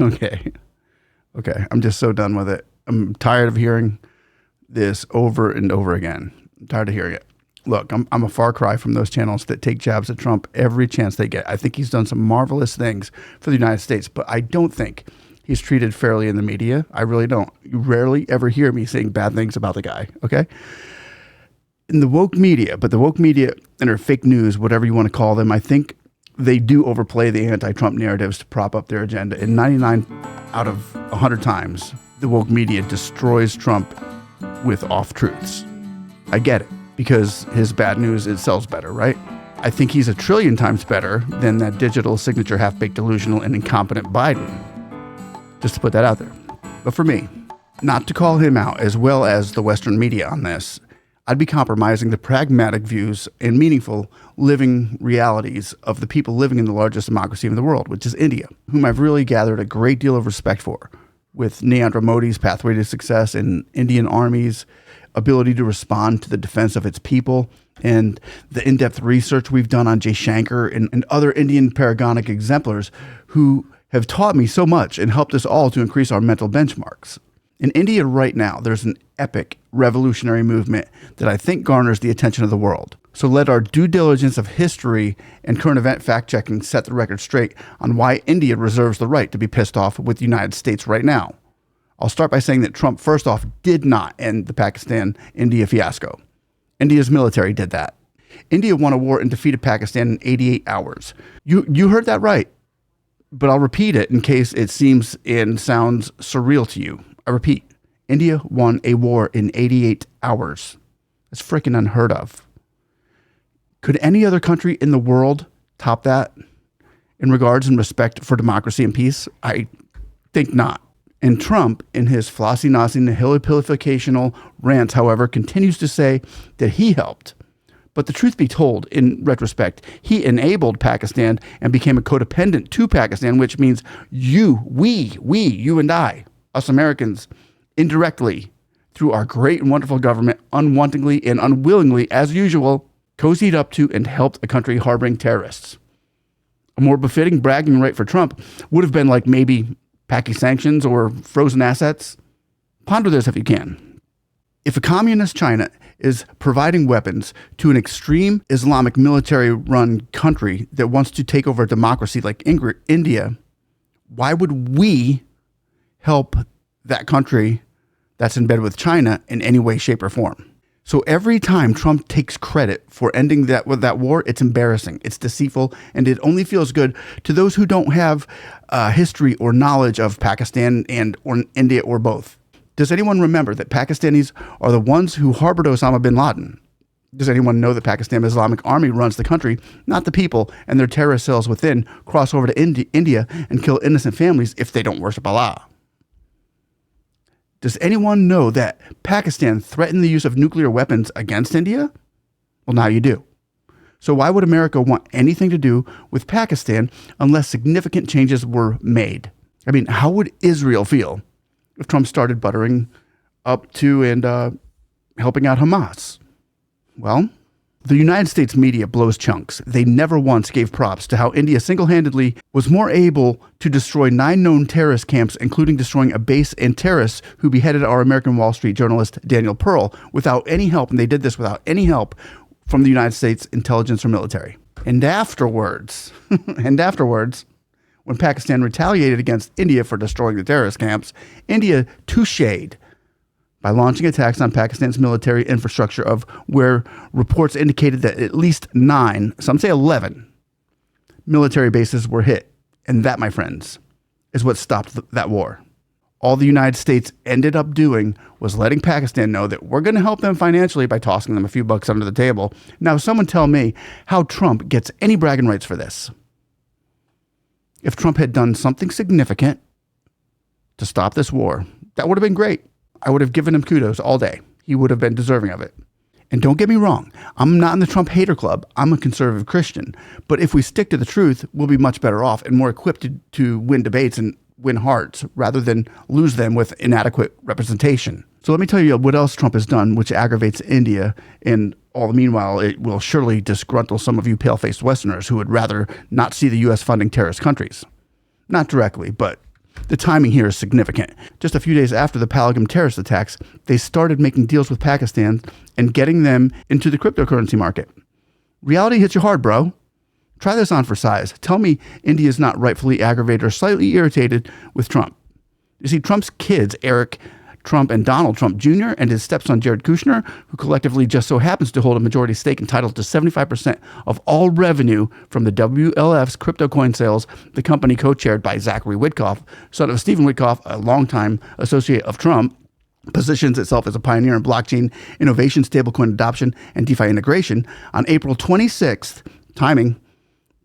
Okay. Okay. I'm just so done with it. I'm tired of hearing this over and over again. I'm tired of hearing it. Look, I'm a far cry from those channels that take jabs at Trump every chance they get. I think he's done some marvelous things for the United States, but I don't think he's treated fairly in the media. I really don't. You rarely ever hear me saying bad things about the guy, okay? In the woke media, but the woke media and their fake news, whatever you want to call them, I think they do overplay the anti-Trump narratives to prop up their agenda. And 99 out of 100 times, the woke media destroys Trump with off-truths. I get it, because his bad news, it sells better, right? I think he's a trillion times better than that digital signature half-baked delusional and incompetent Biden. Just to put that out there. But for me, not to call him out as well as the Western media on this, I'd be compromising the pragmatic views and meaningful living realities of the people living in the largest democracy in the world, which is India, whom I've really gathered a great deal of respect for, with Narendra Modi's pathway to success in Indian armies, ability to respond to the defense of its people, and the in-depth research we've done on Jay Shankar and other Indian paragonic exemplars who have taught me so much and helped us all to increase our mental benchmarks. In India right now, there's an epic revolutionary movement that I think garners the attention of the world. So let our due diligence of history and current event fact-checking set the record straight on why India reserves the right to be pissed off with the United States right now. I'll start by saying that Trump, first off, did not end the Pakistan-India fiasco. India's military did that. India won a war and defeated Pakistan in 88 hours. You heard that right, but I'll repeat it in case it seems and sounds surreal to you. I repeat, India won a war in 88 hours. That's freaking unheard of. Could any other country in the world top that in regards and respect for democracy and peace? I think not. And Trump, in his flossy-nossy, nihilopilificational rants, however, continues to say that he helped. But the truth be told, in retrospect, he enabled Pakistan and became a codependent to Pakistan, which means you and I, us Americans, indirectly, through our great and wonderful government, unwantingly and unwillingly, as usual, cozied up to and helped a country harboring terrorists. A more befitting bragging right for Trump would have been like maybe Paki sanctions or frozen assets. Ponder this if you can. If a communist China is providing weapons to an extreme Islamic military-run country that wants to take over a democracy like India, why would we help that country that's in bed with China in any way, shape, or form? So every time Trump takes credit for ending that war, it's embarrassing, it's deceitful, and it only feels good to those who don't have history or knowledge of Pakistan or India or both. Does anyone remember that Pakistanis are the ones who harbored Osama bin Laden? Does anyone know that Pakistan Islamic Army runs the country, not the people, and their terrorist cells within cross over to India and kill innocent families if they don't worship Allah? Does anyone know that Pakistan threatened the use of nuclear weapons against India? Well, now you do. So why would America want anything to do with Pakistan unless significant changes were made? I mean, how would Israel feel if Trump started buttering up to and helping out Hamas? Well, the United States media blows chunks. They never once gave props to how India single-handedly was more able to destroy 9 known terrorist camps, including destroying a base and terrorists who beheaded our American Wall Street journalist Daniel Pearl without any help, and they did this without any help from the United States intelligence or military. And afterwards, when Pakistan retaliated against India for destroying the terrorist camps, India toucheed by launching attacks on Pakistan's military infrastructure, of where reports indicated that at least 9, some say 11, military bases were hit. And that, my friends, is what stopped that war. All the United States ended up doing was letting Pakistan know that we're going to help them financially by tossing them a few bucks under the table. Now, someone tell me how Trump gets any bragging rights for this. If Trump had done something significant to stop this war, that would have been great. I would have given him kudos all day. He would have been deserving of it. And don't get me wrong, I'm not in the Trump hater club. I'm a conservative Christian. But if we stick to the truth, we'll be much better off and more equipped to win debates and win hearts rather than lose them with inadequate representation. So let me tell you what else Trump has done, which aggravates India. And all the meanwhile, it will surely disgruntle some of you pale-faced Westerners who would rather not see the U.S. funding terrorist countries. Not directly, but The timing here is significant. Just a few days after the Pahalgam terrorist attacks, they started making deals with Pakistan and getting them into the cryptocurrency market. Reality hits you hard, bro. Try this on for size. Tell me India is not rightfully aggravated or slightly irritated with Trump. You see, Trump's kids, Eric Trump and Donald Trump Jr., and his stepson Jared Kushner, who collectively just so happens to hold a majority stake entitled to 75% of all revenue from the WLF's crypto coin sales, the company co-chaired by Zachary Witkoff, son of Stephen Witkoff, a longtime associate of Trump, positions itself as a pioneer in blockchain innovation, stablecoin adoption, and DeFi integration. On April 26th, timing,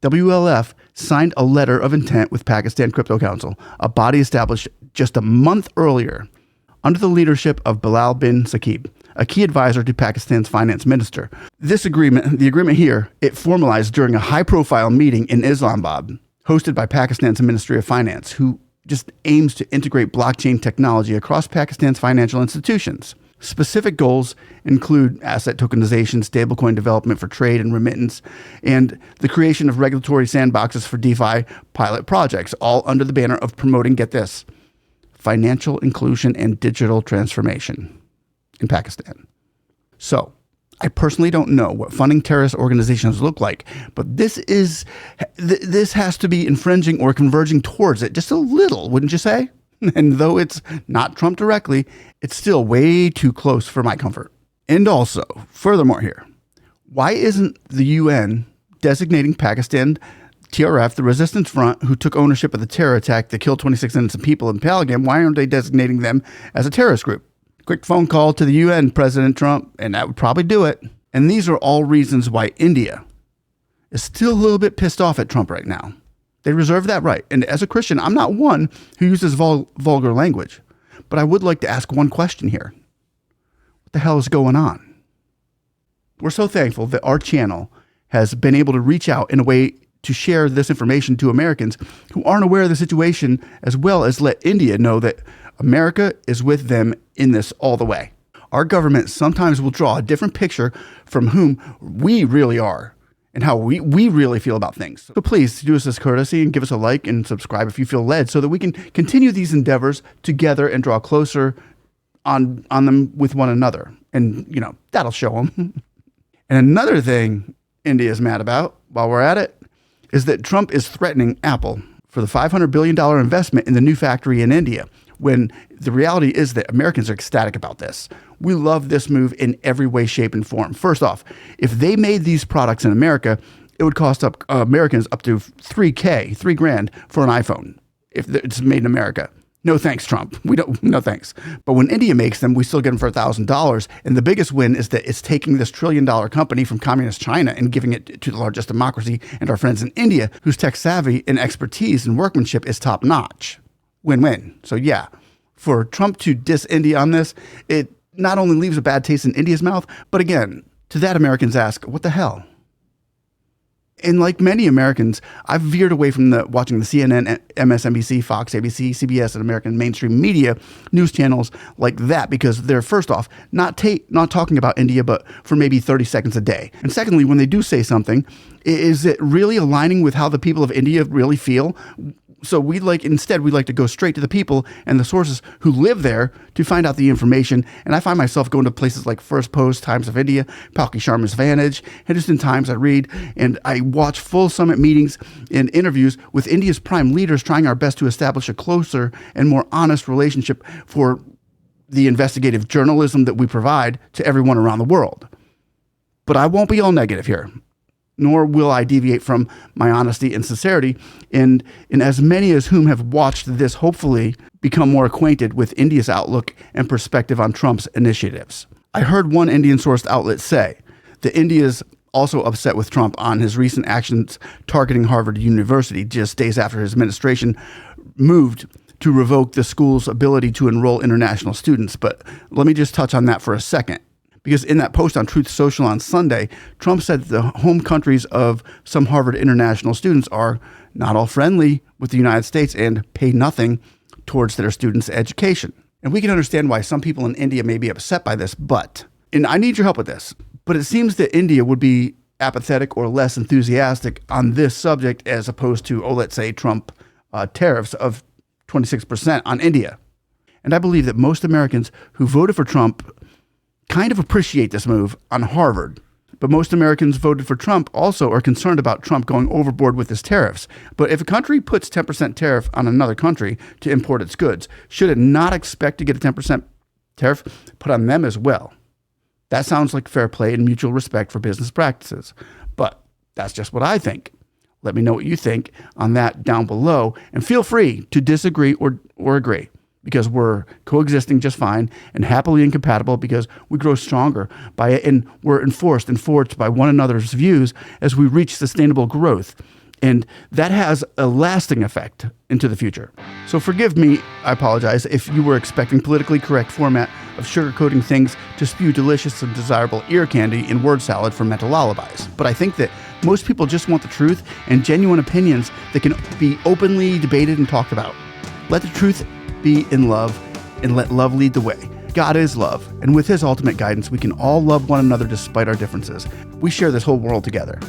WLF signed a letter of intent with Pakistan Crypto Council, a body established just a month earlier under the leadership of Bilal bin Saqib, a key advisor to Pakistan's finance minister. The agreement here, it formalized during a high-profile meeting in Islamabad, hosted by Pakistan's Ministry of Finance, who just aims to integrate blockchain technology across Pakistan's financial institutions. Specific goals include asset tokenization, stablecoin development for trade and remittance, and the creation of regulatory sandboxes for DeFi pilot projects, all under the banner of promoting, get this, financial inclusion and digital transformation in Pakistan. So, I personally don't know what funding terrorist organizations look like, but this has to be infringing or converging towards it just a little, wouldn't you say? And though it's not Trump directly, it's still way too close for my comfort. And also, furthermore here, why isn't the UN designating Pakistan TRF, the resistance front, who took ownership of the terror attack that killed 26 innocent people in Pahalgam? Why aren't they designating them as a terrorist group? Quick phone call to the UN, President Trump, and that would probably do it. And these are all reasons why India is still a little bit pissed off at Trump right now. They reserve that right. And as a Christian, I'm not one who uses vulgar language, but I would like to ask one question here. What the hell is going on? We're so thankful that our channel has been able to reach out in a way to share this information to Americans who aren't aware of the situation, as well as let India know that America is with them in this all the way. Our government sometimes will draw a different picture from whom we really are and how we really feel about things. So please do us this courtesy and give us a like and subscribe if you feel led, so that we can continue these endeavors together and draw closer on them with one another. And, that'll show them. And another thing India is mad about, while we're at it, is that Trump is threatening Apple for the $500 billion investment in the new factory in India, when the reality is that Americans are ecstatic about this. We love this move in every way, shape, and form. First off, if they made these products in America, it would cost Americans up to $3,000 for an iPhone if it's made in America. No thanks, Trump. No thanks. But when India makes them, we still get them for $1,000. And the biggest win is that it's taking this $1 trillion company from communist China and giving it to the largest democracy and our friends in India, whose tech savvy and expertise and workmanship is top notch. Win-win. So yeah, for Trump to diss India on this, it not only leaves a bad taste in India's mouth, but again, to that Americans ask, what the hell? And like many Americans, I've veered away from watching the CNN, MSNBC, Fox, ABC, CBS, and American mainstream media news channels like that, because they're, first off, not talking about India, but for maybe 30 seconds a day. And secondly, when they do say something, is it really aligning with how the people of India really feel? So we'd like to go straight to the people and the sources who live there to find out the information. And I find myself going to places like First Post, Times of India, Palki Sharma's Vantage, Hindustan Times. I read and I watch full summit meetings and interviews with India's prime leaders, trying our best to establish a closer and more honest relationship for the investigative journalism that we provide to everyone around the world. But I won't be all negative here, nor will I deviate from my honesty and sincerity, and as many as whom have watched this hopefully become more acquainted with India's outlook and perspective on Trump's initiatives. I heard one Indian-sourced outlet say that India is also upset with Trump on his recent actions targeting Harvard University just days after his administration moved to revoke the school's ability to enroll international students. But let me just touch on that for a second. Because in that post on Truth Social on Sunday, Trump said that the home countries of some Harvard international students are not all friendly with the United States and pay nothing towards their students' education. And we can understand why some people in India may be upset by this, and I need your help with this, but it seems that India would be apathetic or less enthusiastic on this subject as opposed to, let's say, Trump tariffs of 26% on India. And I believe that most Americans who voted for Trump kind of appreciate this move on Harvard. But most Americans voted for Trump also are concerned about Trump going overboard with his tariffs. But if a country puts 10% tariff on another country to import its goods, should it not expect to get a 10% tariff put on them as well? That sounds like fair play and mutual respect for business practices. But that's just what I think. Let me know what you think on that down below, and feel free to disagree or agree, because we're coexisting just fine and happily incompatible, because we grow stronger by it, and we're enforced and forged by one another's views as we reach sustainable growth. And that has a lasting effect into the future. So forgive me, I apologize, if you were expecting politically correct format of sugarcoating things to spew delicious and desirable ear candy in word salad for mental lullabies. But I think that most people just want the truth and genuine opinions that can be openly debated and talked about. Let the truth be in love, and let love lead the way. God is love, and with his ultimate guidance, we can all love one another despite our differences. We share this whole world together.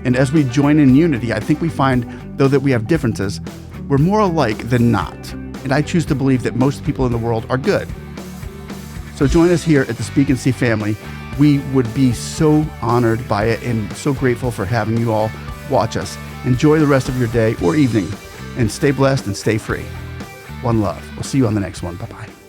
And as we join in unity, I think we find, though that we have differences, we're more alike than not. And I choose to believe that most people in the world are good. So join us here at the Speak and See family. We would be so honored by it and so grateful for having you all watch us. Enjoy the rest of your day or evening, and stay blessed and stay free. One love. We'll see you on the next one. Bye-bye.